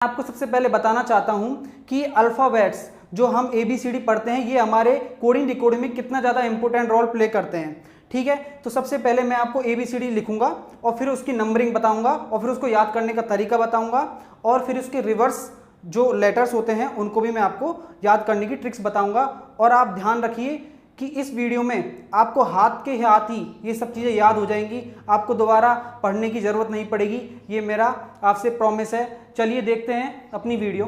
आपको सबसे पहले बताना चाहता हूं कि अल्फ़ाबेट्स जो हम ABCD पढ़ते हैं ये हमारे कोडिंग डिकोडिंग में कितना ज़्यादा इंपॉर्टेंट रोल प्ले करते हैं। ठीक है, तो सबसे पहले मैं आपको ABCD लिखूंगा और फिर उसकी नंबरिंग बताऊंगा और फिर उसको याद करने का तरीका बताऊंगा और फिर उसके रिवर्स जो लेटर्स होते हैं उनको भी मैं आपको याद करने की ट्रिक्स बताऊंगा। और आप ध्यान रखिए कि इस वीडियो में आपको हाथ के हाथ ही ये सब चीज़ें याद हो जाएंगी, आपको दोबारा पढ़ने की ज़रूरत नहीं पड़ेगी, ये मेरा आपसे प्रॉमिस है। चलिए देखते हैं अपनी वीडियो।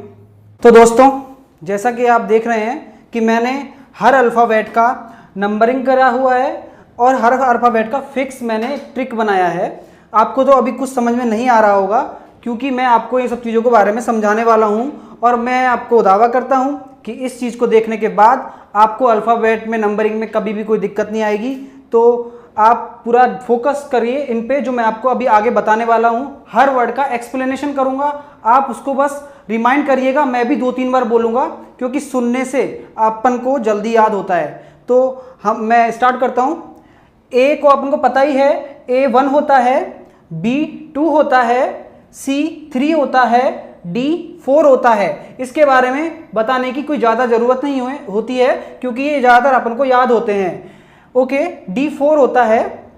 तो दोस्तों, जैसा कि आप देख रहे हैं कि मैंने हर अल्फ़ाबेट का नंबरिंग करा हुआ है और हर अल्फ़ाबेट का फिक्स मैंने ट्रिक बनाया है। आपको तो अभी कुछ समझ में नहीं आ रहा होगा क्योंकि मैं आपको ये सब चीज़ों के बारे में समझाने वाला हूँ और मैं आपको दावा करता हूँ कि इस चीज़ को देखने के बाद आपको अल्फ़ाबेट में नंबरिंग में कभी भी कोई दिक्कत नहीं आएगी। तो आप पूरा फोकस करिए इन पे जो मैं आपको अभी आगे बताने वाला हूँ। हर वर्ड का एक्सप्लेनेशन करूँगा, आप उसको बस रिमाइंड करिएगा। मैं भी 2-3 बार बोलूँगा क्योंकि सुनने से अपन को जल्दी याद होता है। तो मैं स्टार्ट करता हूँ। ए को अपन को पता ही है, A1 होता है, B2 होता है, C3 होता है, D4 होता है। इसके बारे में बताने की कोई ज़्यादा ज़रूरत नहीं होती है क्योंकि ये ज़्यादातर अपन को याद होते हैं। ओके, D4 होता है,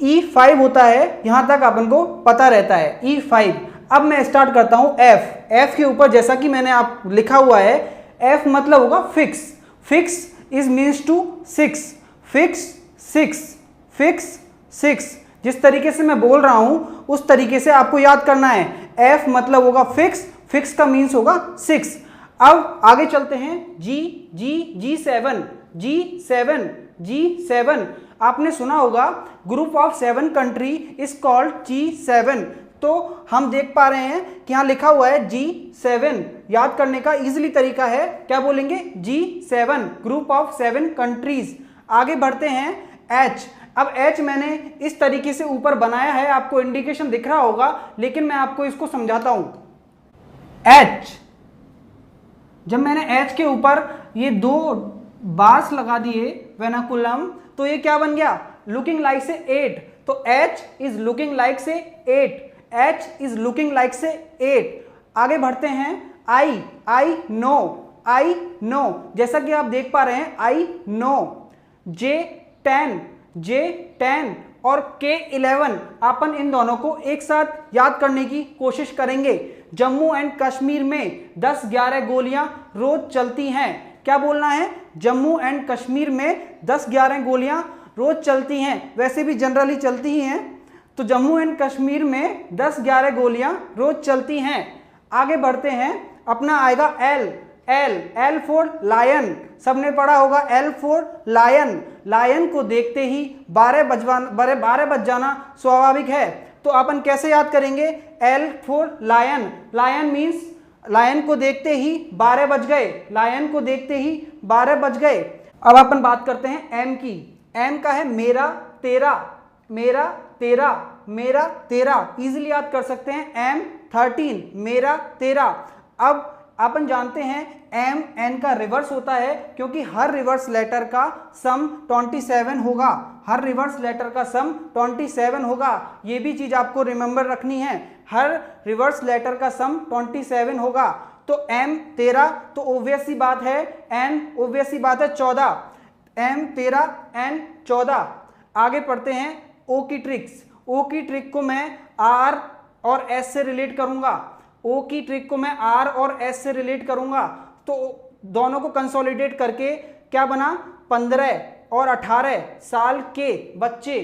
E5 होता है, यहाँ तक अपन को पता रहता है E5। अब मैं स्टार्ट करता हूँ F के ऊपर। जैसा कि मैंने आप लिखा हुआ है, F मतलब होगा fix. Fix is means to six, fix six, fix six. जिस तरीके से मैं बोल रहा हूँ उस तरीके से आपको याद करना है। F मतलब होगा फिक्स, फिक्स का मीन्स होगा 6। अब आगे चलते हैं G7। आपने सुना होगा group of 7 country is called G7। तो हम देख पा रहे हैं कि यहाँ लिखा हुआ है G7। याद करने का इजीली तरीका है, क्या बोलेंगे? G7, group of 7 countries. आगे बढ़ते हैं H। अब H मैंने इस तरीके से ऊपर बनाया है, आपको इंडिकेशन दिख रहा होगा, लेकिन मैं आपको इसको समझाता हूं। H, जब मैंने H के ऊपर ये 2 बार्स लगा दिए वेनाकुलम, तो ये क्या बन गया? लुकिंग लाइक से 8। तो H इज लुकिंग लाइक से 8। H इज लुकिंग लाइक से 8। आगे बढ़ते हैं I नो। जैसा कि आप देख पा रहे हैं I नो। J10 और K11, अपन इन दोनों को एक साथ याद करने की कोशिश करेंगे। जम्मू एंड कश्मीर में 10-11 गोलियां रोज चलती हैं। क्या बोलना है? जम्मू एंड कश्मीर में 10-11 गोलियां रोज चलती हैं। वैसे भी जनरली चलती ही हैं, तो जम्मू एंड कश्मीर में 10-11 गोलियां रोज चलती हैं। आगे बढ़ते हैं, अपना आएगा L फॉर लायन। सबने पढ़ा होगा L फॉर लायन। लायन को देखते ही 12 बज जाना स्वाभाविक है। तो अपन कैसे याद करेंगे? L for lion. Lion means lion को देखते ही 12 बज गए। लायन को देखते ही 12 बज गए। अब अपन बात करते हैं M की। M का है मेरा तेरा, मेरा तेरा, मेरा तेरा। इजीली याद कर सकते हैं M13, मेरा तेरा। अब अपन जानते हैं MN का रिवर्स होता है क्योंकि हर रिवर्स लेटर का सम 27 होगा। हर रिवर्स लेटर का सम 27 होगा। ये भी चीज आपको रिमेंबर रखनी है, हर रिवर्स लेटर का सम 27 होगा। तो M13 तो ओब्वियस सी बात है, N ओब्वियस सी बात है 14। M13 N 14। आगे पढ़ते हैं O की ट्रिक्स। O की ट्रिक को मैं R और S से रिलेट करूंगा। O की ट्रिक को मैं R और S से रिलेट करूंगा। तो दोनों को कंसोलिडेट करके क्या बना? 15 और 18 साल के बच्चे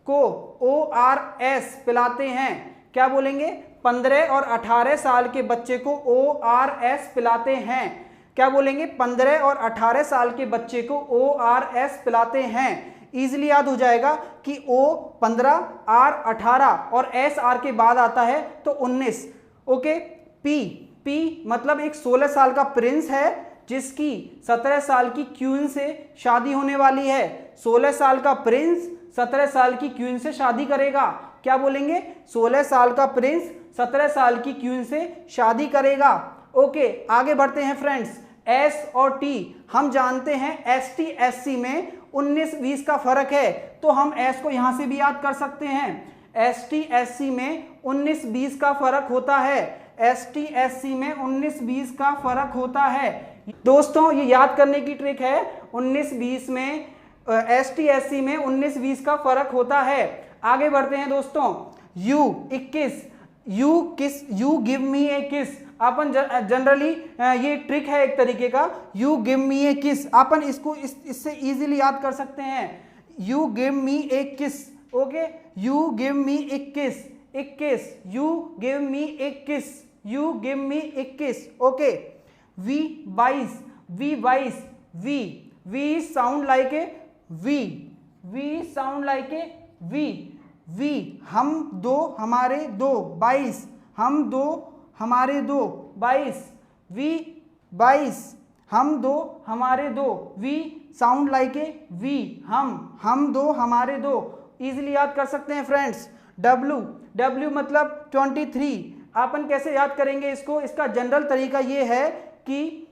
को ORS पिलाते हैं। क्या बोलेंगे? 15 और 18 साल के बच्चे को ORS पिलाते हैं। क्या बोलेंगे? 15 और 18 साल के बच्चे को ORS पिलाते हैं। इजीली याद हो जाएगा कि O 15, R 18 और S R के बाद आता है तो 19। ओके, P मतलब एक 16 साल का प्रिंस है जिसकी 17 साल की क्वीन से शादी होने वाली है। 16 साल का प्रिंस 17 साल की क्वीन से शादी करेगा। क्या बोलेंगे? 16 साल का प्रिंस 17 साल की क्वीन से शादी करेगा। ओके, आगे बढ़ते हैं फ्रेंड्स। S और T हम जानते हैं ST SC में 19-20 का फर्क है, तो हम S को यहां से भी याद कर सकते हैं। ST SC में 19-20 का फर्क होता है। ST/SC में 19-20 का फर्क होता है। दोस्तों ये याद करने की ट्रिक है, 19-20 में ST/SC में 19-20 का फर्क होता है। आगे बढ़ते हैं दोस्तों, you 21, you give me a किस। अपन जनरली ये ट्रिक है एक तरीके का, यू गिव मी ए किस, अपन इसको इससे इजीली याद कर सकते हैं, you give me a kiss. Okay, you give me a किस, 21, यू गिव मी ए किस, you give me a kiss. Okay, V 22, V sound like a V sound like a V, हम दो हमारे दो, 22, हम दो हमारे दो, 22, वी 22, हम दो हमारे दो, V sound like a V, हम दो हमारे दो। इजीली याद कर सकते हैं फ्रेंड्स। डब्ल्यू मतलब 23, अपन कैसे याद करेंगे इसको, इसका जनरल तरीका ये है कि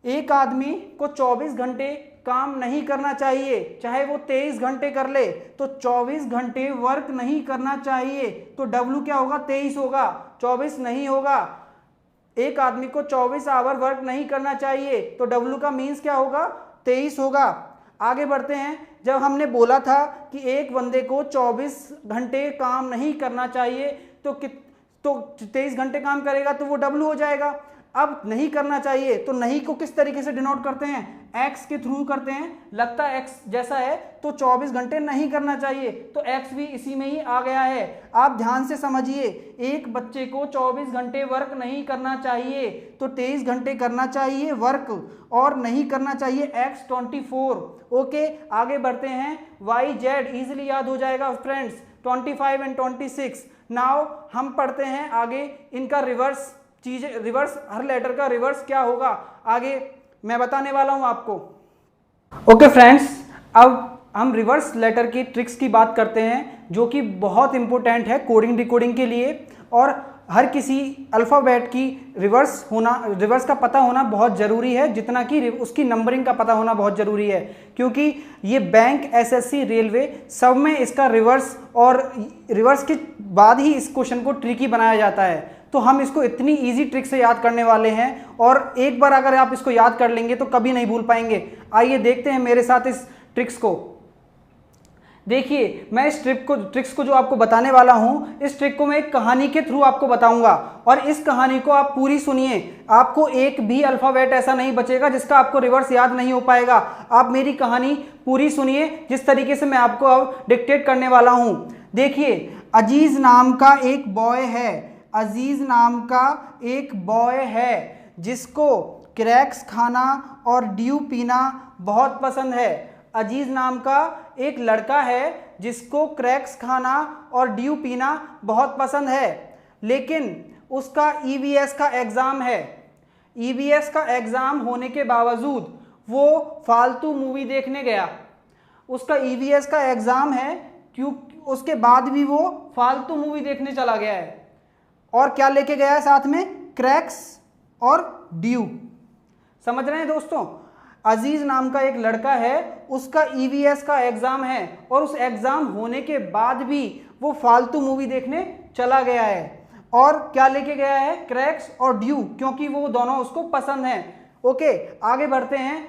एक आदमी को 24 घंटे काम नहीं करना चाहिए, चाहे वो 23 घंटे कर ले तो 24 घंटे वर्क नहीं करना चाहिए। तो डब्ल्यू क्या होगा, 23 होगा, 24 नहीं होगा। एक आदमी को 24 आवर वर्क नहीं करना चाहिए तो डब्ल्यू का मीन्स क्या होगा, 23 होगा। आगे बढ़ते हैं, जब हमने बोला था कि एक बंदे को 24 घंटे काम नहीं करना चाहिए तो 23 घंटे काम करेगा तो वो डब्ल्यू हो जाएगा। अब नहीं करना चाहिए तो नहीं को किस तरीके से डिनोट करते हैं, एक्स के थ्रू करते हैं, लगता है एक्स जैसा है तो 24 घंटे नहीं करना चाहिए तो एक्स भी इसी में ही आ गया है। आप ध्यान से समझिए, एक बच्चे को 24 घंटे वर्क नहीं करना चाहिए तो 23 घंटे करना चाहिए वर्क, और नहीं करना चाहिए एक्स 24। ओके, आगे बढ़ते हैं, वाई जेड इजिली याद हो जाएगा फ्रेंड्स, 25 एंड 26। नाउ हम पढ़ते हैं आगे इनका रिवर्स चीजें, रिवर्स हर लेटर का रिवर्स क्या होगा आगे मैं बताने वाला हूं आपको। ओके फ्रेंड्स, अब हम रिवर्स लेटर की ट्रिक्स की बात करते हैं जो कि बहुत इंपॉर्टेंट है कोडिंग डिकोडिंग के लिए, और हर किसी अल्फ़ाबेट की रिवर्स का पता होना बहुत ज़रूरी है, जितना कि उसकी नंबरिंग का पता होना बहुत ज़रूरी है, क्योंकि ये बैंक, एसएससी, रेलवे सब में इसका रिवर्स और रिवर्स के बाद ही इस क्वेश्चन को ट्रिकी बनाया जाता है। तो हम इसको इतनी इजी ट्रिक से याद करने वाले हैं, और एक बार अगर आप इसको याद कर लेंगे तो कभी नहीं भूल पाएंगे। आइए देखते हैं मेरे साथ इस ट्रिक्स को। देखिए, मैं इस ट्रिक्स को जो आपको बताने वाला हूं, इस ट्रिक को मैं एक कहानी के थ्रू आपको बताऊंगा, और इस कहानी को आप पूरी सुनिए। आपको एक भी अल्फ़ाबेट ऐसा नहीं बचेगा जिसका आपको रिवर्स याद नहीं हो पाएगा। आप मेरी कहानी पूरी सुनिए जिस तरीके से मैं आपको अब डिक्टेट करने वाला हूं। देखिए, अजीज नाम का एक बॉय है, अजीज नाम का एक बॉय है जिसको क्रैक्स खाना और ड्यू पीना बहुत पसंद है। अजीज नाम का एक लड़का है जिसको क्रैक्स खाना और ड्यू पीना बहुत पसंद है, लेकिन उसका ईवीएस का एग्ज़ाम है। ईवीएस का एग्ज़ाम होने के बावजूद वो फालतू मूवी देखने गया। उसका ईवीएस का एग्ज़ाम है, क्यों उसके बाद भी वो फालतू मूवी देखने चला गया है, और क्या लेके गया है साथ में, क्रैक्स और ड्यू। समझ रहे हैं दोस्तों, अजीज नाम का एक लड़का है, उसका ईवीएस का एग्जाम है, और उस एग्जाम होने के बाद भी वो फालतू मूवी देखने चला गया है, और क्या लेके गया है, क्रैक्स और ड्यू, क्योंकि वो दोनों उसको पसंद हैं। ओके, आगे बढ़ते हैं।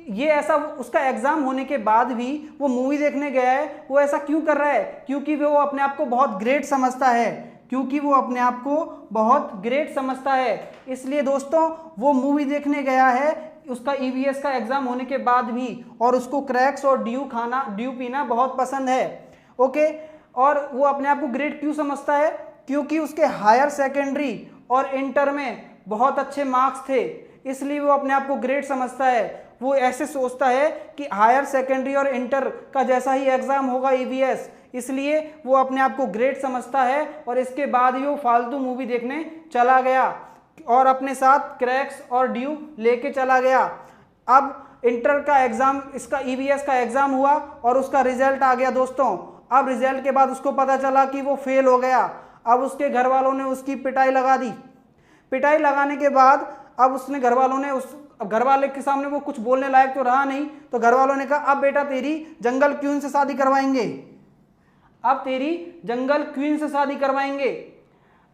ये ऐसा, उसका एग्जाम होने के बाद भी वो मूवी देखने गया है, वो ऐसा क्यों कर रहा है, क्योंकि वो अपने आप को बहुत ग्रेट समझता है, क्योंकि वो अपने आप को बहुत ग्रेट समझता है। इसलिए दोस्तों वो मूवी देखने गया है उसका ईवीएस का एग्जाम होने के बाद भी, और उसको क्रैक्स और ड्यू पीना बहुत पसंद है। ओके, और वो अपने आप को ग्रेट क्यों समझता है, क्योंकि उसके हायर सेकेंडरी और इंटर में बहुत अच्छे मार्क्स थे, इसलिए वो अपने आप को ग्रेट समझता है। वो ऐसे सोचता है कि हायर सेकेंडरी और इंटर का जैसा ही एग्जाम होगा ईवीएस, इसलिए वो अपने आप को ग्रेट समझता है, और इसके बाद ही वो फालतू मूवी देखने चला गया और अपने साथ क्रैक्स और ड्यू लेके चला गया। अब इंटर का एग्जाम, इसका ईवीएस का एग्जाम हुआ और उसका रिजल्ट आ गया दोस्तों। अब रिजल्ट के बाद उसको पता चला कि वो फेल हो गया। अब उसके घर वालों ने उसकी पिटाई लगा दी। पिटाई लगाने के बाद अब उसने घर वाले के सामने वो कुछ बोलने लायक तो रहा नहीं, तो घर वालों ने कहा अब बेटा तेरी जंगल क्वीन से शादी करवाएंगे, अब तेरी जंगल क्वीन से शादी करवाएंगे।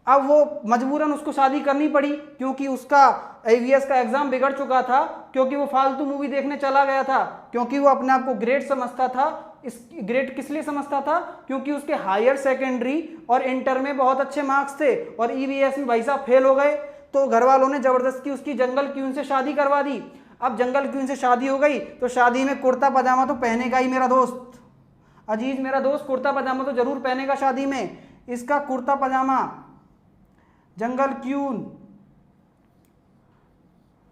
अब वो मजबूरन उसको शादी करनी पड़ी क्योंकि उसका एवीएस का एग्जाम बिगड़ चुका था, क्योंकि वो फालतू मूवी देखने चला गया था, क्योंकि वो अपने आप को ग्रेट समझता था। इस ग्रेट किस लिए समझता था? क्योंकि उसके हायर सेकेंडरी और इंटर में बहुत अच्छे मार्क्स थे और ईवीएस में भाई साहब फेल हो गए। तो घर वालों ने जबरदस्ती उसकी जंगल क्वीन से शादी करवा दी। अब जंगल क्वीन से शादी हो गई तो शादी में कुर्ता पजामा तो पहनेगा ही मेरा दोस्त अजीज, मेरा दोस्त कुर्ता पजामा तो जरूर पहनेगा शादी में। इसका कुर्ता पजामा जंगल क्वीन,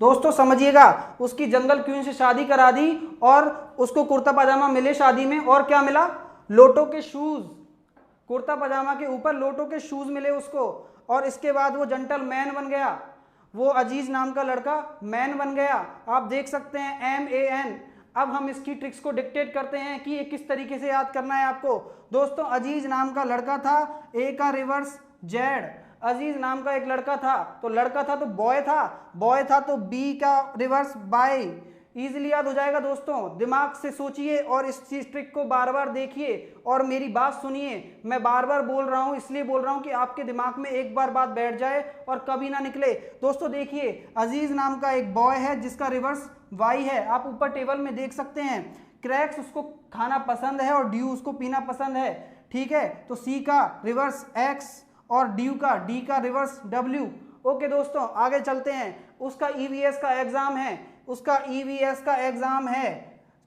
दोस्तों समझिएगा, उसकी जंगल क्वीन से शादी करा दी और उसको कुर्ता पजामा मिले शादी में, और क्या मिला? लोटो के शूज। कुर्ता पजामा के ऊपर लोटो के शूज मिले उसको, और इसके बाद वो जेंटल मैन बन गया। वो अजीज नाम का लड़का मैन बन गया। आप देख सकते हैं MAN। अब हम इसकी ट्रिक्स को डिक्टेट करते हैं कि ये किस तरीके से याद करना है आपको। दोस्तों अजीज नाम का लड़का था, A का रिवर्स Z। अजीज नाम का एक लड़का था, तो लड़का था तो बॉय था, बॉय था तो B का रिवर्स बाय। इजीली याद हो जाएगा दोस्तों, दिमाग से सोचिए और इस ट्रिक को बार बार देखिए और मेरी बात सुनिए। मैं बार बार बोल रहा हूं, इसलिए बोल रहा हूं कि आपके दिमाग में एक बार बात बैठ जाए और कभी ना निकले। दोस्तों देखिए, अजीज नाम का एक बॉय है जिसका रिवर्स वाई है, आप ऊपर टेबल में देख सकते हैं। क्रैक्स उसको खाना पसंद है और ड्यू उसको पीना पसंद है, ठीक है। तो सी का रिवर्स एक्स और डी का रिवर्स डब्ल्यू। ओके दोस्तों आगे चलते हैं। उसका ईवीएस का एग्जाम है, उसका ईवीएस का एग्जाम है,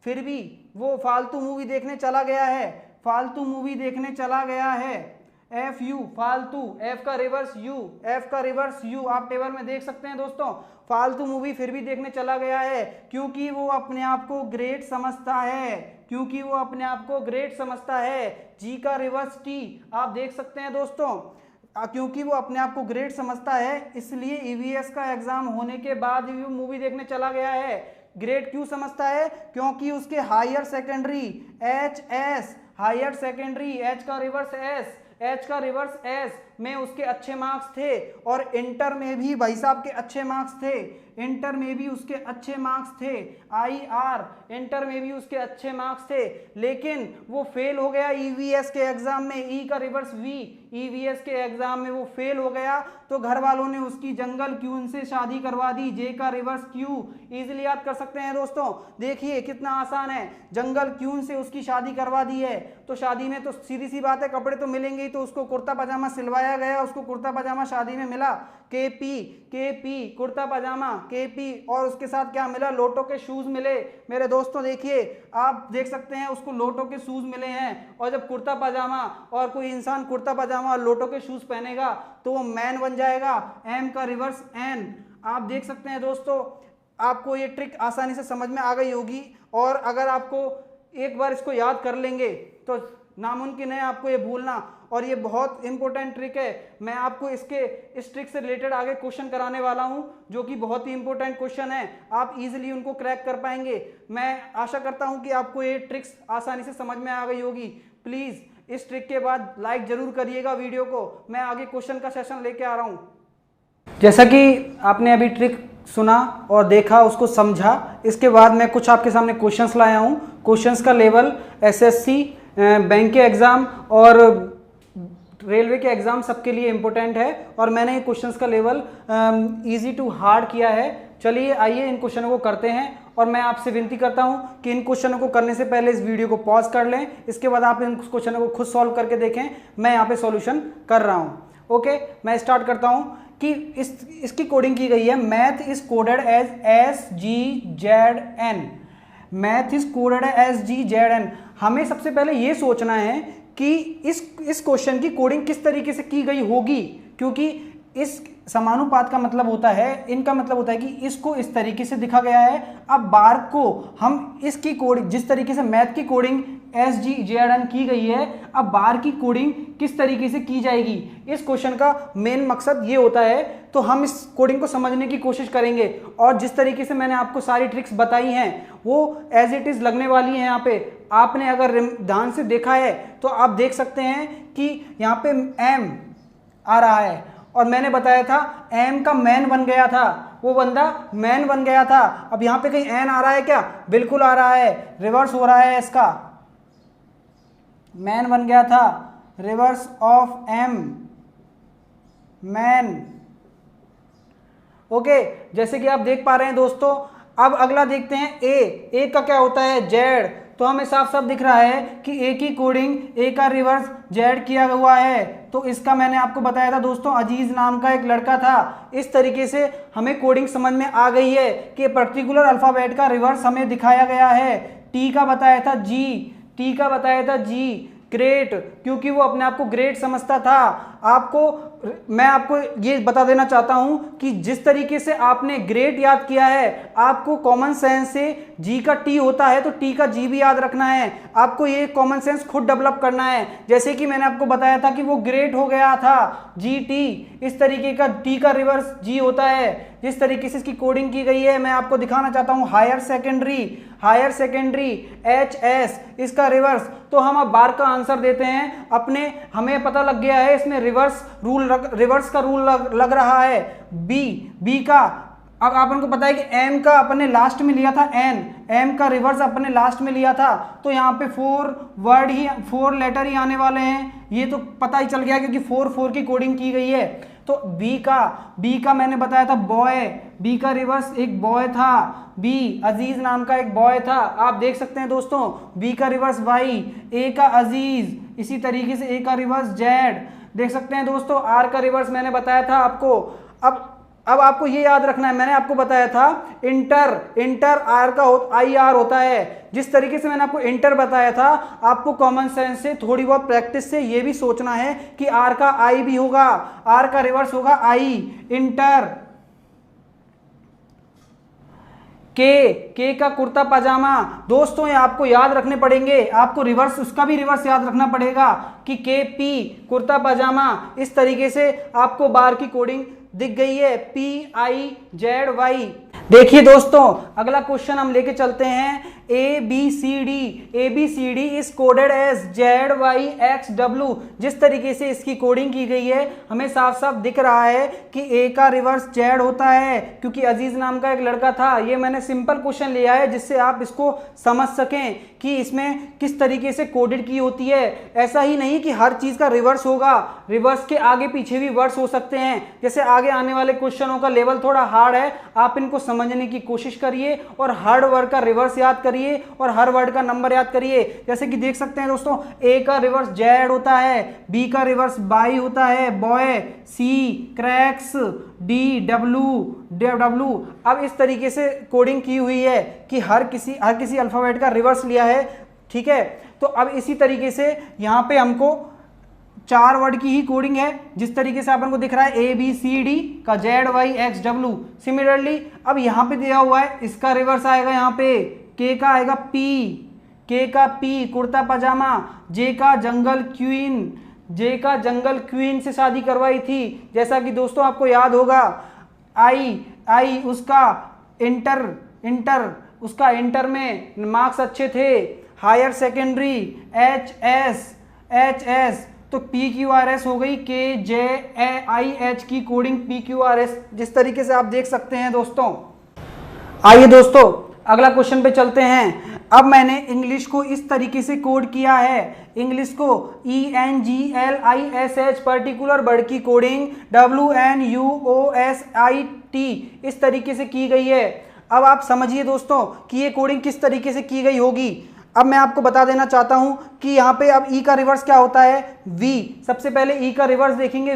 फिर भी वो फालतू मूवी देखने चला गया है, फालतू मूवी देखने चला गया है। FU फालतू, F का रिवर्स U, F का रिवर्स U, आप टेबल में देख सकते हैं दोस्तों। फालतू मूवी फिर भी देखने चला गया है क्योंकि वो अपने आप को ग्रेट समझता है, क्योंकि वो अपने आप को ग्रेट समझता है। G का रिवर्स T, आप देख सकते हैं दोस्तों, क्योंकि वो अपने आप को ग्रेट समझता है इसलिए ईवीएस का एग्जाम होने के बाद भी वो मूवी देखने चला गया है। ग्रेट क्यों समझता है? क्योंकि उसके higher secondary HS, higher secondary H का रिवर्स S, H का रिवर्स S में उसके अच्छे मार्क्स थे और इंटर में भी भाई साहब के अच्छे मार्क्स थे, इंटर में भी उसके अच्छे मार्क्स थे। IR इंटर में भी उसके अच्छे मार्क्स थे, लेकिन वो फेल हो गया ईवीएस के एग्जाम में। E का रिवर्स V, ईवीएस के एग्जाम में वो फेल हो गया तो घर वालों ने उसकी जंगल क्वीन से शादी करवा दी। J का रिवर्स Q, इजीली याद कर सकते हैं दोस्तों। देखिए कितना आसान है, जंगल क्वीन से उसकी शादी करवा दी है तो शादी में तो सीधी सी बात है कपड़े तो मिलेंगे ही, तो उसको कुर्ता पजामा सिलवाया गया, उसको कुर्ता पजामा शादी में मिला। KP कुर्ता पजामा KP, और उसके साथ क्या मिला? लोटो के शूज मिले। मेरे दोस्तों देखिए, आप देख सकते हैं उसको लोटो के शूज मिले हैं, और जब कुर्ता पजामा और कोई इंसान कुर्ता पजामा और लोटो के शूज पहनेगा तो वो मैन बन जाएगा। M का रिवर्स N, आप देख सकते हैं दोस्तों। आपको ये ट्रिक आसानी से समझ में आ गई होगी, और अगर आपको एक बार इसको याद कर लेंगे तो नामुमकिन है आपको ये भूलना, और ये बहुत इंपॉर्टेंट ट्रिक है। मैं आपको इस ट्रिक से रिलेटेड आगे क्वेश्चन कराने वाला हूं जो कि बहुत ही इंपॉर्टेंट क्वेश्चन है, आप इजीली उनको क्रैक कर पाएंगे। मैं आशा करता हूं कि आपको ये ट्रिक्स आसानी से समझ में आ गई होगी। प्लीज इस ट्रिक के बाद लाइक जरूर करिएगा वीडियो को, मैं आगे क्वेश्चन का सेशन लेके आ रहा हूं। जैसा कि आपने अभी ट्रिक सुना और देखा, उसको समझा, इसके बाद मैं कुछ आपके सामने क्वेश्चंस लाया हूं। क्वेश्चंस का लेवल SSC, बैंक के एग्जाम और रेलवे के एग्जाम सबके लिए इंपॉर्टेंट है, और मैंने ये क्वेश्चंस का लेवल इजी टू हार्ड किया है। चलिए आइए इन क्वेश्चनों को करते हैं, और मैं आपसे विनती करता हूं कि इन क्वेश्चनों को करने से पहले इस वीडियो को पॉज कर लें, इसके बाद आप इन क्वेश्चनों को खुद सॉल्व करके देखें। मैं यहाँ पे सॉल्यूशन कर रहा हूँ। ओके, मैं स्टार्ट करता हूँ कि इसकी कोडिंग की गई है। Math is coded as SGZN, math is coded as SGZN। हमें सबसे पहले ये सोचना है कि इस क्वेश्चन की कोडिंग किस तरीके से की गई होगी, क्योंकि इस समानुपात का मतलब होता है, इनका मतलब होता है कि इसको इस तरीके से दिखा गया है। अब बार को हम इसकी कोडिंग, जिस तरीके से मैथ की कोडिंग SGZN की गई है, अब बार की कोडिंग किस तरीके से की जाएगी, इस क्वेश्चन का मेन मकसद ये होता है। तो हम इस कोडिंग को समझने की कोशिश करेंगे, और जिस तरीके से मैंने आपको सारी ट्रिक्स बताई हैं वो एज इट इज लगने वाली है। यहाँ पे आपने अगर ध्यान से देखा है तो आप देख सकते हैं कि यहाँ पे M आ रहा है, और मैंने बताया था M का मैन बन गया था, वो बंदा मैन बन गया था। अब यहाँ पे कहीं N आ रहा है क्या? बिल्कुल आ रहा है, रिवर्स हो रहा है इसका, मैन बन गया था, reverse of M, man. Okay, जैसे कि आप देख पा रहे हैं दोस्तों। अब अगला देखते हैं ए का क्या होता है, जेड। तो हमें साफ साफ दिख रहा है कि ए की कोडिंग, ए का रिवर्स जेड किया हुआ है। तो इसका मैंने आपको बताया था दोस्तों, अजीज नाम का एक लड़का था। इस तरीके से हमें कोडिंग समझ में आ गई है कि पर्टिकुलर अल्फाबेट का रिवर्स हमें दिखाया गया है। टी का बताया था जी, ग्रेट, क्योंकि वो अपने आप को ग्रेट समझता था। मैं आपको ये बता देना चाहता हूं कि जिस तरीके से आपने ग्रेट याद किया है, आपको कॉमन सेंस से जी का टी होता है तो टी का जी भी याद रखना है। आपको ये कॉमन सेंस खुद डेवलप करना है। जैसे कि मैंने आपको बताया था कि वो ग्रेट हो गया था, जी टी, इस तरीके का टी का रिवर्स जी होता है। जिस तरीके से इसकी कोडिंग की गई है मैं आपको दिखाना चाहता हूं। हायर सेकेंडरी एच एस, इसका रिवर्स। तो हम अब बार का आंसर देते हैं अपने, हमें पता लग गया है इसमें रिवर्स का रूल लग रहा है। बी का, अब अपन को पता है कि एम का अपने लास्ट में लिया था, एम का रिवर्स अपने लास्ट में लिया था। तो यहाँ पे 4 लेटर ही आने वाले हैं, ये तो पता ही चल गया क्योंकि 4 की कोडिंग की गई है। तो बी का मैंने बताया था बॉय, बी का रिवर्स एक बॉय था, बी अजीज नाम का एक बॉय था। आप देख सकते हैं दोस्तों, बी का रिवर्स वाई, ए का अजीज, इसी तरीके से ए का रिवर्स जेड, देख सकते हैं दोस्तों। आर का रिवर्स मैंने बताया था आपको। अब आपको ये याद रखना है, मैंने आपको बताया था इंटर आर का आई आर होता है। जिस तरीके से मैंने आपको इंटर बताया था, आपको कॉमन सेंस से थोड़ी बहुत प्रैक्टिस से ये भी सोचना है कि आर का आई भी होगा, आर का रिवर्स होगा आई, इंटर। के का कुर्ता पजामा, दोस्तों ये आपको याद रखने पड़ेंगे, आपको रिवर्स, उसका भी रिवर्स याद रखना पड़ेगा कि के पी कुर्ता पजामा। इस तरीके से आपको बार की कोडिंग दिख गई है, PIZY। देखिए दोस्तों, अगला क्वेश्चन हम लेके चलते हैं। ABCD is coded as ZYXW। जिस तरीके से इसकी कोडिंग की गई है, हमें साफ साफ दिख रहा है कि ए का रिवर्स जेड होता है, क्योंकि अजीज नाम का एक लड़का था। ये मैंने सिंपल क्वेश्चन लिया है जिससे आप इसको समझ सकें कि इसमें किस तरीके से कोडेड की होती है। ऐसा ही नहीं कि हर चीज का रिवर्स होगा, रिवर्स के आगे पीछे भी वर्ड्स हो सकते हैं। जैसे आगे आने वाले क्वेश्चनों का लेवल थोड़ा हार्ड है, आप इनको समझने की कोशिश करिए और हर वर्ड का रिवर्स याद करिए और हर वर्ड का नंबर याद करिए। जैसे कि देख सकते हैं दोस्तों, ए का रिवर्स जेड होता है, बी का रिवर्स बाई होता है, बॉय, सी क्रैक्स, डी डब्ल्यू। अब इस तरीके से कोडिंग की हुई है कि हर किसी अल्फाबेट का रिवर्स लिया है, ठीक है। तो अब इसी तरीके से यहाँ पे हमको 4 वर्ड की ही कोडिंग है, जिस तरीके से अपन को दिख रहा है ABCD का ZYXW। सिमिलरली अब यहाँ पे दिया हुआ है, इसका रिवर्स आएगा यहाँ पे, के का आएगा पी कुर्ता पजामा, जे का जंगल क्वीन से शादी करवाई थी, जैसा कि दोस्तों आपको याद होगा। आई उसका इंटर में मार्क्स अच्छे थे। हायर सेकेंडरी एच एस, तो PQRS हो गई, KJIH की कोडिंग PQRS, जिस तरीके से आप देख सकते हैं दोस्तों। आइए दोस्तों अगला क्वेश्चन पे चलते हैं। अब मैंने इंग्लिश को इस तरीके से कोड किया है, इंग्लिश को ENGLISH, पर्टिकुलर वर्ड की कोडिंग WNUOSIT इस तरीके से की गई है। अब आप समझिए दोस्तों कि ये कोडिंग किस तरीके से की गई होगी। अब मैं आपको बता देना चाहता हूं कि यहाँ पे अब ई का रिवर्स क्या होता है, वी। सबसे पहले ई का रिवर्स देखेंगे,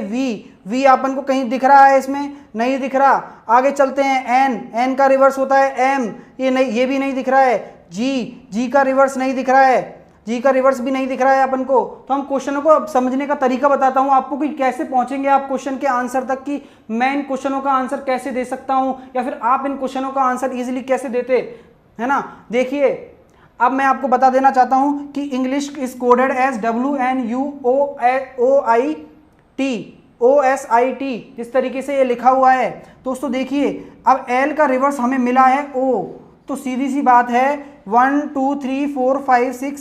वी अपन को कहीं दिख रहा है, इसमें नहीं दिख रहा। आगे चलते हैं, एन का रिवर्स होता है एम, ये भी नहीं दिख रहा है। जी का रिवर्स नहीं दिख रहा है, जी का रिवर्स भी नहीं दिख रहा है अपन को। तो हम क्वेश्चनों को अब समझने का तरीका बताता हूं आपको कि कैसे पहुंचेंगे आप क्वेश्चन के आंसर तक, कि मैं इन क्वेश्चनों का आंसर कैसे दे सकता हूं या फिर आप इन क्वेश्चनों का आंसर इजीली कैसे देते, है ना। देखिए अब मैं आपको बता देना चाहता हूं कि English is coded as WNUOSIT, जिस तरीके से ये लिखा हुआ है दोस्तों। देखिए अब एल का रिवर्स हमें मिला है ओ, तो सीधी सी बात है 1 2 3 4 5 6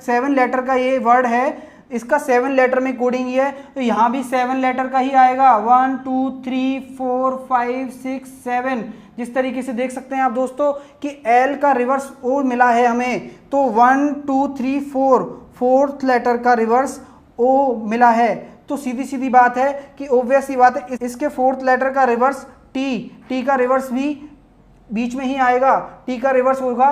7 लेटर का ये वर्ड है, इसका 7 लेटर में कोडिंग है, तो यहाँ भी 7 लेटर का ही आएगा। 1 2 3 4 5 6 7, जिस तरीके से देख सकते हैं आप दोस्तों कि एल का रिवर्स ओ मिला है हमें, तो 1 2 3 4 फोर्थ लेटर का रिवर्स ओ मिला है। तो सीधी सीधी बात है कि ऑब्वियस सी बात है इसके फोर्थ लेटर का रिवर्स टी का रिवर्स भी बीच में ही आएगा। टी का रिवर्स होगा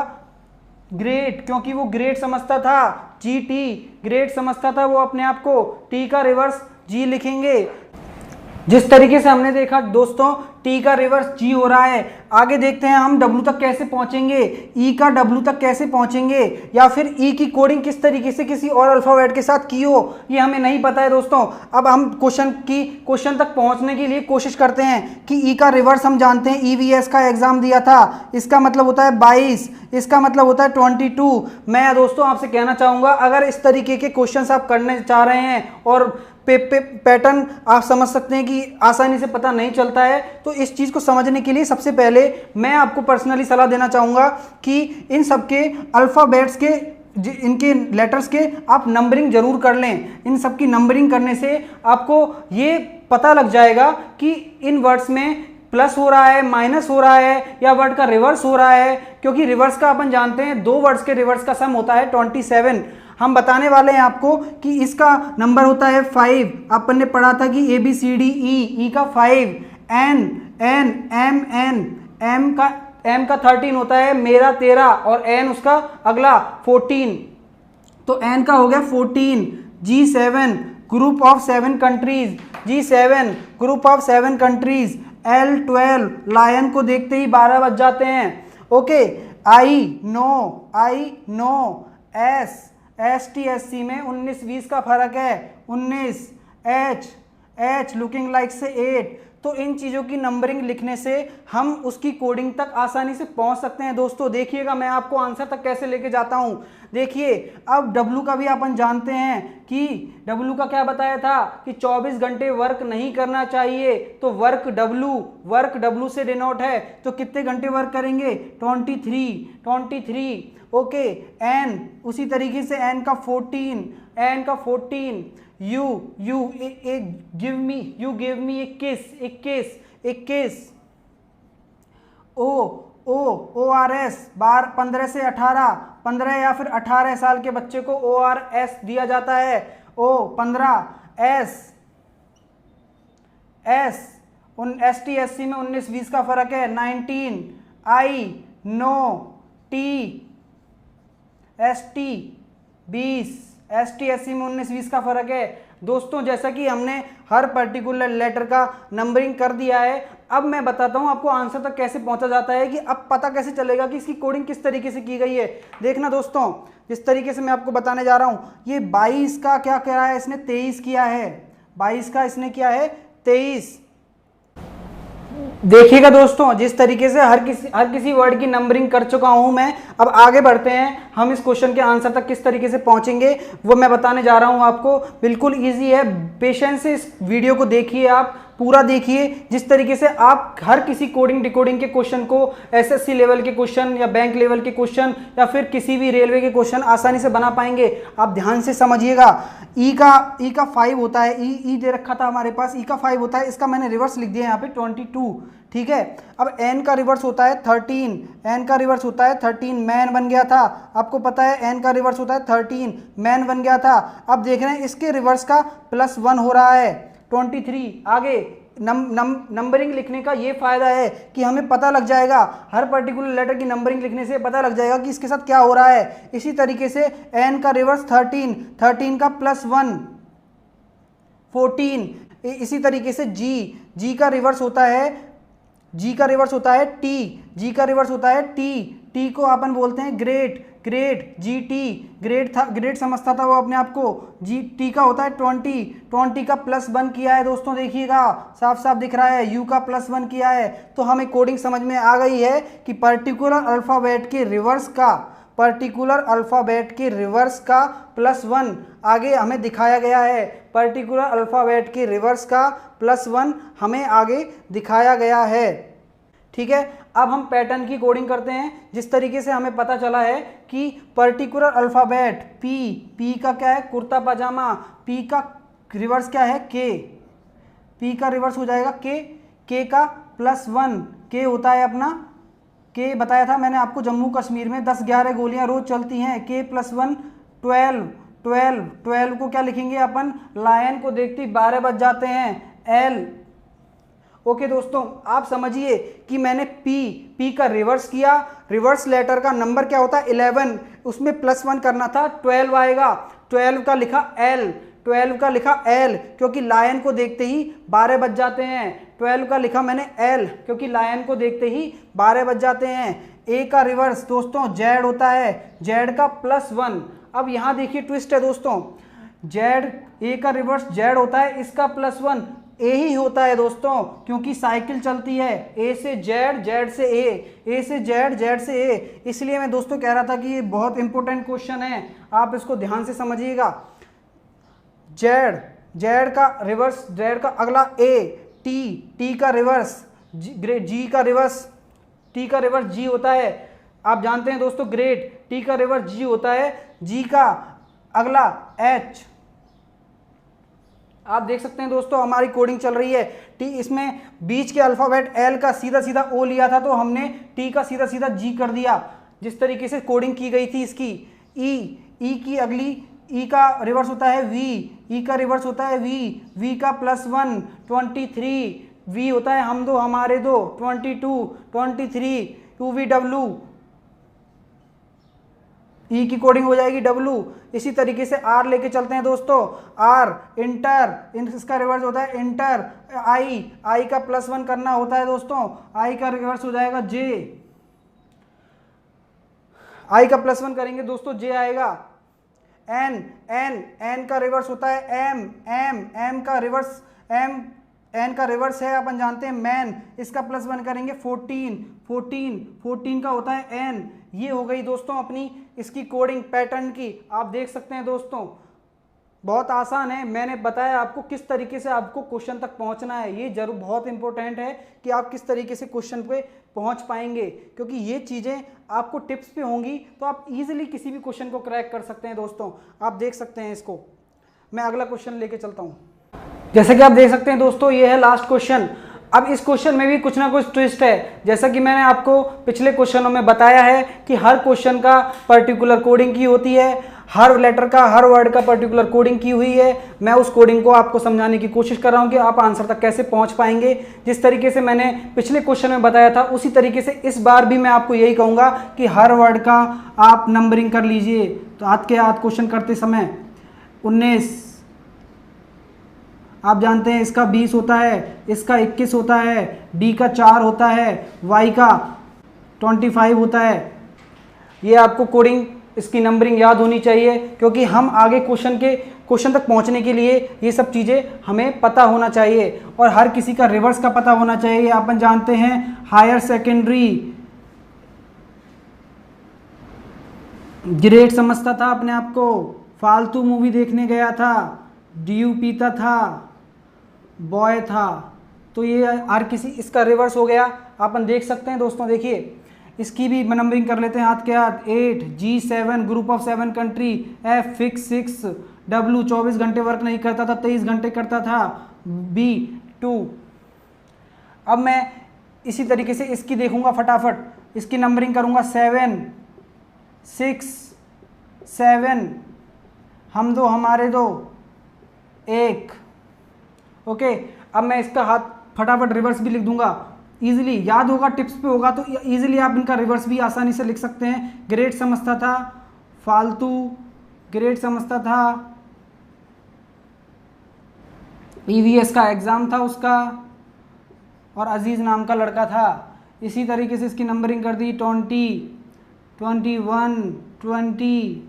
ग्रेट, क्योंकि वो ग्रेट समझता था, जी टी ग्रेट समझता था वो अपने आप को। टी का रिवर्स जी लिखेंगे। जिस तरीके से हमने देखा दोस्तों टी का रिवर्स जी हो रहा है, आगे देखते हैं हम डब्ल्यू तक कैसे पहुंचेंगे, ई का डब्ल्यू तक कैसे पहुंचेंगे, या फिर ई की कोडिंग किस तरीके से किसी और अल्फाबेट के साथ की हो, ये हमें नहीं पता है दोस्तों। अब हम क्वेश्चन तक पहुंचने के लिए कोशिश करते हैं कि ई का रिवर्स हम जानते हैं, ईवीएस का एग्जाम दिया था, इसका मतलब होता है 22, इसका मतलब होता है 22। मैं दोस्तों आपसे कहना चाहूँगा अगर इस तरीके के क्वेश्चन आप करने चाह रहे हैं और पैटर्न आप समझ सकते हैं कि आसानी से पता नहीं चलता है, तो इस चीज़ को समझने के लिए सबसे पहले मैं आपको पर्सनली सलाह देना चाहूँगा कि इन सबके अल्फ़ाबेट्स के इनके लेटर्स के आप नंबरिंग जरूर कर लें। इन सब की नंबरिंग करने से आपको ये पता लग जाएगा कि इन वर्ड्स में प्लस हो रहा है, माइनस हो रहा है, या वर्ड का रिवर्स हो रहा है, क्योंकि रिवर्स का अपन जानते हैं 2 वर्ड्स के रिवर्स का सम होता है 27। हम बताने वाले हैं आपको कि इसका नंबर होता है 5। अपन ने पढ़ा था कि A B C D E का 5, N N M N M का 13 होता है, मेरा 13, और एन उसका अगला 14, तो एन का हो गया 14। G7 group of 7 countries, G7 group of 7 countries. L12 lion को देखते ही 12 बज जाते हैं। Okay, I know S T S C में 19-20 का फर्क है, 19। एच लुकिंग लाइक से 8। तो इन चीज़ों की नंबरिंग लिखने से हम उसकी कोडिंग तक आसानी से पहुंच सकते हैं दोस्तों। देखिएगा मैं आपको आंसर तक कैसे लेके जाता हूं। देखिए अब डब्लू का भी अपन जानते हैं कि डब्लू का क्या बताया था कि 24 घंटे वर्क नहीं करना चाहिए, तो वर्क डब्लू से डिनोट है, तो कितने घंटे वर्क करेंगे 23। ओके, एन उसी तरीके से एन का 14। You give me 21। O R S 15 से 18, 15 या फिर 18 साल के बच्चे को ओ आर एस दिया जाता है। O 15। S T S C में 19-20 का फर्क है, 19। I know T S T 20, S T S C में 19-20 का फर्क है दोस्तों। जैसा कि हमने हर पर्टिकुलर लेटर का नंबरिंग कर दिया है, अब मैं बताता हूं आपको आंसर तक कैसे पहुंचा जाता है, कि अब पता कैसे चलेगा कि इसकी कोडिंग किस तरीके से की गई है। देखना दोस्तों, जिस तरीके से मैं आपको बताने जा रहा हूं, ये 22 का क्या कह रहा है, इसने 23 किया है। 22 का इसने किया है 23। देखिएगा दोस्तों, जिस तरीके से हर किसी वर्ड की नंबरिंग कर चुका हूं मैं। अब आगे बढ़ते हैं, हम इस क्वेश्चन के आंसर तक किस तरीके से पहुंचेंगे वो मैं बताने जा रहा हूं आपको। बिल्कुल इजी है, पेशेंस से इस वीडियो को देखिए, आप पूरा देखिए। जिस तरीके से आप हर किसी कोडिंग डिकोडिंग के क्वेश्चन को, एसएससी लेवल के क्वेश्चन या बैंक लेवल के क्वेश्चन या फिर किसी भी रेलवे के क्वेश्चन आसानी से बना पाएंगे। आप ध्यान से समझिएगा। ई का 5 होता है, ई दे रखा था हमारे पास, ई का 5 होता है, इसका मैंने रिवर्स लिख दिया यहाँ पे 22। ठीक है, अब एन का रिवर्स होता है 13। मैन बन गया था, आपको पता है एन का रिवर्स होता है 13, मैन बन गया था। अब देख रहे हैं इसके रिवर्स का +1 हो रहा है 23। आगे नंबरिंग लिखने का ये फायदा है कि हमें पता लग जाएगा, हर पर्टिकुलर लेटर की नंबरिंग लिखने से पता लग जाएगा कि इसके साथ क्या हो रहा है। इसी तरीके से एन का रिवर्स 13 का +1 14। इसी तरीके से जी का रिवर्स होता है टी को अपन बोलते हैं ग्रेट ग्रेट समझता था वो अपने आप को। टी का होता है 20 का +1 किया है दोस्तों, देखिएगा साफ साफ दिख रहा है, यू का +1 किया है। तो हमें कोडिंग समझ में आ गई है कि पर्टिकुलर अल्फ़ाबेट के रिवर्स का +1 आगे हमें दिखाया गया है। पर्टिकुलर अल्फ़ाबेट के रिवर्स का +1 हमें आगे दिखाया गया है। ठीक है, अब हम पैटर्न की कोडिंग करते हैं। जिस तरीके से हमें पता चला है कि पर्टिकुलर अल्फ़ाबेट पी का क्या है, कुर्ता पजामा, पी का रिवर्स क्या है, पी का रिवर्स हो जाएगा के का +1, के होता है अपना, के बताया था मैंने आपको जम्मू कश्मीर में 10-11 गोलियां रोज चलती हैं, के +1 12, 12 को क्या लिखेंगे अपन, लायन को देखते ही 12 बज जाते हैं, एल। ओके दोस्तों, आप समझिए कि मैंने पी का रिवर्स किया, रिवर्स लेटर का नंबर क्या होता है 11, उसमें +1 करना था, 12 आएगा, 12 का लिखा एल, 12 का लिखा एल क्योंकि लायन को देखते ही 12 बज जाते हैं, 12 का लिखा मैंने एल क्योंकि लायन को देखते ही 12 बज जाते हैं। ए का रिवर्स दोस्तों जेड होता है, जेड का +1। अब यहां देखिए ट्विस्ट है दोस्तों, जेड, ए का रिवर्स जेड होता है, इसका +1 ए ही होता है दोस्तों, क्योंकि साइकिल चलती है ए से जेड, जेड से ए से जेड, जेड से ए। इसलिए मैं दोस्तों कह रहा था कि ये बहुत इंपॉर्टेंट क्वेश्चन है, आप इसको ध्यान से समझिएगा। जेड, जेड का रिवर्स, जेड का अगला ए, टी का रिवर्स जी का रिवर्स, टी का रिवर्स जी होता है, आप जानते हैं दोस्तों ग्रेट, टी का रिवर्स जी होता है, जी का अगला एच। आप देख सकते हैं दोस्तों हमारी कोडिंग चल रही है, टी, इसमें बीच के अल्फाबेट एल का सीधा सीधा ओ लिया था तो हमने टी का सीधा सीधा जी कर दिया, जिस तरीके से कोडिंग की गई थी इसकी। ई की अगली, ई का रिवर्स होता है वी, ई का रिवर्स होता है वी का +1 23, वी होता है हम दो हमारे दो 22 23, UVW, ई की कोडिंग हो जाएगी डब्लू। इसी तरीके से आर लेके चलते हैं दोस्तों, आर इंटर, इसका रिवर्स होता है इंटर, आई का +1 करना होता है दोस्तों, आई का रिवर्स हो जाएगा जे, आई का +1 करेंगे दोस्तों जे आएगा। एन का रिवर्स होता है एम का रिवर्स एन का रिवर्स है अपन जानते हैं मैन, इसका +1 करेंगे 14 का होता है एन। ये हो गई दोस्तों अपनी इसकी कोडिंग पैटर्न की, आप देख सकते हैं दोस्तों बहुत आसान है, मैंने बताया आपको किस तरीके से आपको क्वेश्चन तक पहुंचना है। ये जरूर बहुत इंपॉर्टेंट है कि आप किस तरीके से क्वेश्चन पे पहुंच पाएंगे, क्योंकि ये चीज़ें आपको टिप्स पे होंगी तो आप इजीली किसी भी क्वेश्चन को क्रैक कर सकते हैं दोस्तों। आप देख सकते हैं इसको, मैं अगला क्वेश्चन लेके चलता हूँ। जैसे कि आप देख सकते हैं दोस्तों ये है लास्ट क्वेश्चन। अब इस क्वेश्चन में भी कुछ ना कुछ ट्विस्ट है, जैसा कि मैंने आपको पिछले क्वेश्चनों में बताया है कि हर क्वेश्चन का पर्टिकुलर कोडिंग की होती है, हर लेटर का, हर वर्ड का पर्टिकुलर कोडिंग की हुई है। मैं उस कोडिंग को आपको समझाने की कोशिश कर रहा हूं कि आप आंसर तक कैसे पहुंच पाएंगे। जिस तरीके से मैंने पिछले क्वेश्चन में बताया था उसी तरीके से इस बार भी मैं आपको यही कहूंगा कि हर वर्ड का आप नंबरिंग कर लीजिए। तो हाथ के हाथ क्वेश्चन करते समय 19, आप जानते हैं इसका 20 होता है, इसका 21 होता है, डी का 4 होता है, वाई का 25 होता है। ये आपको कोडिंग, इसकी नंबरिंग याद होनी चाहिए, क्योंकि हम आगे क्वेश्चन तक पहुंचने के लिए ये सब चीज़ें हमें पता होना चाहिए, और हर किसी का रिवर्स का पता होना चाहिए। अपन जानते हैं हायर सेकेंडरी ग्रेड समझता था अपने आप को, फालतू मूवी देखने गया था, डीयू पीता था, बॉय था, तो ये हर किसी, इसका रिवर्स हो गया। अपन देख सकते हैं दोस्तों, देखिए इसकी भी नंबरिंग कर लेते हैं हाथ के हाथ। 8, G7 group of 7 country, F fix 6, W 24 घंटे वर्क नहीं करता था, 23 घंटे करता था, B 2। अब मैं इसी तरीके से इसकी देखूंगा फटाफट, इसकी नंबरिंग करूंगा 7, 6, 7, हम दो हमारे दो 1। ओके, अब मैं इसका हाथ फटाफट रिवर्स भी लिख दूंगा, इजीली याद होगा, टिप्स पे होगा तो इजीली आप इनका रिवर्स भी आसानी से लिख सकते हैं। ग्रेड समझता था, फालतू, ग्रेड समझता था, EVS का एग्जाम था उसका, और अजीज नाम का लड़का था। इसी तरीके से इसकी नंबरिंग कर दी 20, 21, 25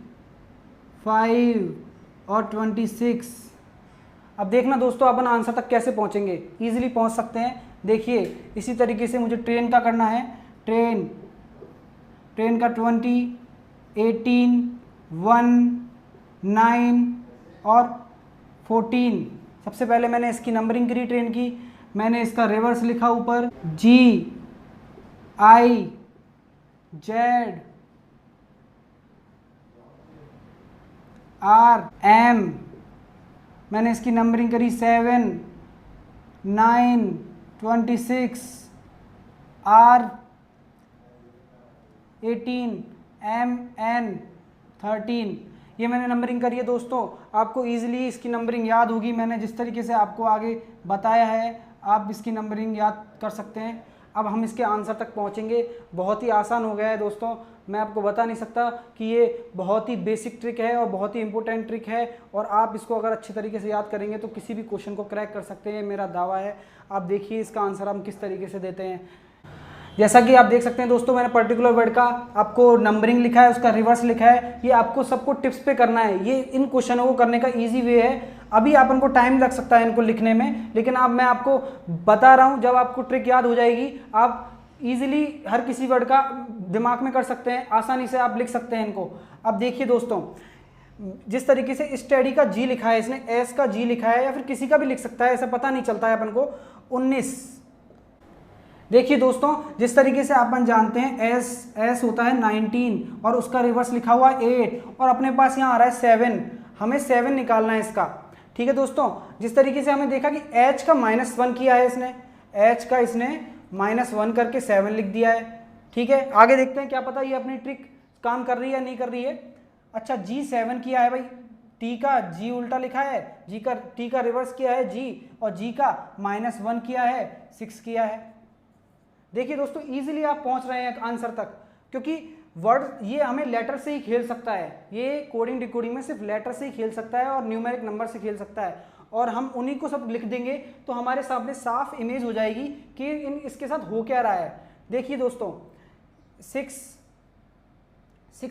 और 26। अब देखना दोस्तों अपन आंसर तक कैसे पहुंचेंगे, इजीली पहुंच सकते हैं। देखिए इसी तरीके से मुझे ट्रेन का करना है, ट्रेन का 20, 18, 1, 9 और 14। सबसे पहले मैंने इसकी नंबरिंग करी ट्रेन की, मैंने इसका रिवर्स लिखा ऊपर G, I, Z, R, M। मैंने इसकी नंबरिंग करी 7, 9, 26, R, 18, M, N, 13। ये मैंने नंबरिंग करी है दोस्तों। आपको ईजिली इसकी नंबरिंग याद होगी, मैंने जिस तरीके से आपको आगे बताया है आप इसकी नंबरिंग याद कर सकते हैं। अब हम इसके आंसर तक पहुंचेंगे। बहुत ही आसान हो गया है दोस्तों, मैं आपको बता नहीं सकता कि ये बहुत ही बेसिक ट्रिक है और बहुत ही इंपॉर्टेंट ट्रिक है, और आप इसको अगर अच्छे तरीके से याद करेंगे तो किसी भी क्वेश्चन को क्रैक कर सकते हैं, मेरा दावा है। आप देखिए इसका आंसर हम किस तरीके से देते हैं। जैसा कि आप देख सकते हैं दोस्तों, मैंने पर्टिकुलर वर्ड का आपको नंबरिंग लिखा है, उसका रिवर्स लिखा है। ये आपको सबको टिप्स पे करना है, ये इन क्वेश्चनों को करने का इजी वे है। अभी अपन को टाइम लग सकता है इनको लिखने में, लेकिन अब मैं आपको बता रहा हूं, जब आपको ट्रिक याद हो जाएगी आप इजीली हर किसी वर्ड का दिमाग में कर सकते हैं, आसानी से आप लिख सकते हैं इनको। अब देखिए दोस्तों, जिस तरीके से स्टडी का जी लिखा है, इसने एस का जी लिखा है, या फिर किसी का भी लिख सकता है, ऐसा पता नहीं चलता है अपन को। 19 देखिए दोस्तों, जिस तरीके से अपन जानते हैं एस होता है 19 और उसका रिवर्स लिखा हुआ 8, और अपने पास यहाँ आ रहा है 7, हमें 7 निकालना है इसका। ठीक है दोस्तों, जिस तरीके से हमें देखा कि एच का -1 किया है इसने, एच का इसने -1 करके 7 लिख दिया है। ठीक है, आगे देखते हैं, क्या पता ये अपनी ट्रिक काम कर रही है या नहीं कर रही है। अच्छा, जी 7 किया है भाई, टी का जी उल्टा लिखा है, टी का रिवर्स किया है जी, और जी का -1 किया है, 6 किया है। देखिए दोस्तों, इजीली आप पहुंच रहे हैं आंसर तक, क्योंकि वर्ड ये हमें लेटर से ही खेल सकता है। ये कोडिंग डिकोडिंग में सिर्फ लेटर से ही खेल सकता है और न्यूमेरिक नंबर से खेल सकता है, और हम उन्हीं को सब लिख देंगे तो हमारे सामने साफ इमेज हो जाएगी कि इसके साथ हो क्या रहा है। देखिए दोस्तों, 6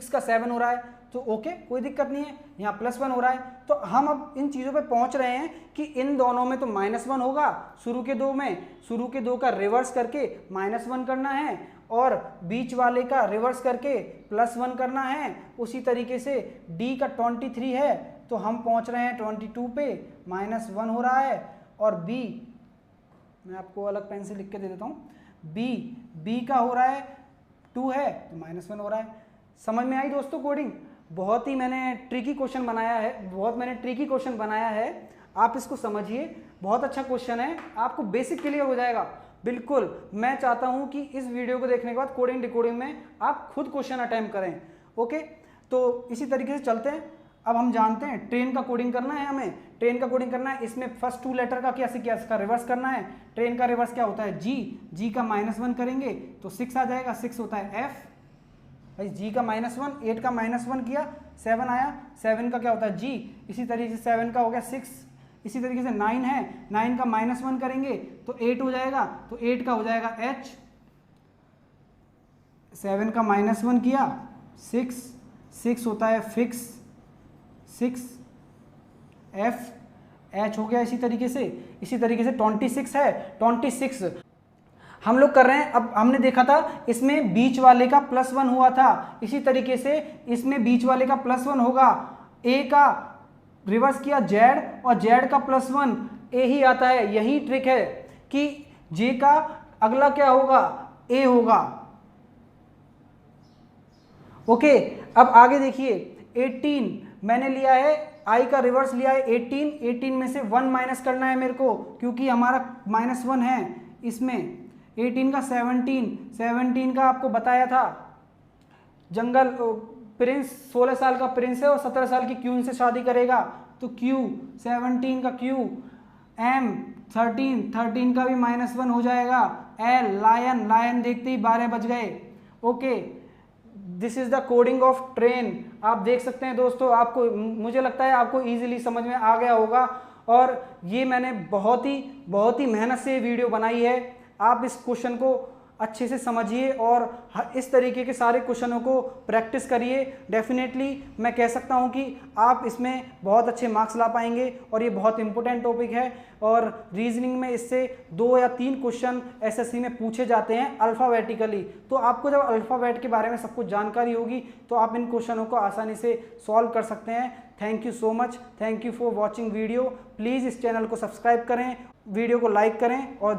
का 7 हो रहा है तो ओके, कोई दिक्कत नहीं है। यहाँ +1 हो रहा है, तो हम अब इन चीज़ों पे पहुंच रहे हैं कि इन दोनों में तो -1 होगा, शुरू के दो का रिवर्स करके -1 करना है, और बीच वाले का रिवर्स करके +1 करना है। उसी तरीके से डी का 23 है तो हम पहुंच रहे हैं 22 पे, -1 हो रहा है। और बी, मैं आपको अलग पेन से लिख के दे देता हूँ, बी का हो रहा है 2 है तो -1 हो रहा है। समझ में आई दोस्तों कोडिंग? बहुत ही मैंने ट्रिकी क्वेश्चन बनाया है, आप इसको समझिए, बहुत अच्छा क्वेश्चन है, आपको बेसिक क्लियर हो जाएगा। बिल्कुल, मैं चाहता हूं कि इस वीडियो को देखने के बाद कोडिंग डिकोडिंग में आप खुद क्वेश्चन अटेम्प्ट करें। ओके, तो इसी तरीके से चलते हैं। अब हम जानते हैं ट्रेन का कोडिंग करना है, हमें ट्रेन का कोडिंग करना है। इसमें फर्स्ट 2 लेटर का कैसे किया, इसका रिवर्स करना है। ट्रेन का रिवर्स क्या होता है, जी का -1 करेंगे तो 6 आ जाएगा, 6 होता है एफ भाई, जी का -1, 8 का -1 किया 7 आया, 7 का क्या होता है जी, इसी तरीके से 7 का हो गया 6, इसी तरीके से 9 है, 9 का -1 करेंगे तो 8 हो जाएगा, तो 8 का हो जाएगा एच, 7 का -1 किया 6 होता है फिक्स, 6 एफ, एच हो गया। इसी तरीके से 26 है, 26 हम लोग कर रहे हैं। अब हमने देखा था इसमें बीच वाले का +1 हुआ था, इसी तरीके से इसमें बीच वाले का +1 होगा। ए का रिवर्स किया जेड, और जेड का +1 ए ही आता है। यही ट्रिक है कि जे का अगला क्या होगा, ए होगा। ओके, अब आगे देखिए 18 मैंने लिया है, आई का रिवर्स लिया है 18 में से 1 माइनस करना है मेरे को, क्योंकि हमारा -1 है इसमें। 18 का 17 का आपको बताया था, जंगल प्रिंस 16 साल का प्रिंस है और 17 साल की क्यून से शादी करेगा, तो क्यू 17 का क्यू, एम 13 का भी -1 हो जाएगा, एल लायन देखते ही 12 बज गए। Okay, this is the coding of train. आप देख सकते हैं दोस्तों, आपको, मुझे लगता है आपको इजीली समझ में आ गया होगा, और ये मैंने बहुत ही मेहनत से वीडियो बनाई है। आप इस क्वेश्चन को अच्छे से समझिए और इस तरीके के सारे क्वेश्चनों को प्रैक्टिस करिए। डेफिनेटली मैं कह सकता हूं कि आप इसमें बहुत अच्छे मार्क्स ला पाएंगे, और ये बहुत इंपॉर्टेंट टॉपिक है। और रीजनिंग में इससे 2 या 3 क्वेश्चन एसएससी में पूछे जाते हैं अल्फ़ाबेटिकली। तो आपको जब अल्फ़ाबेट के बारे में सब कुछ जानकारी होगी तो आप इन क्वेश्चनों को आसानी से सॉल्व कर सकते हैं। Thank you so much, thank you for watching video. Please इस चैनल को सब्सक्राइब करें, वीडियो को लाइक करें और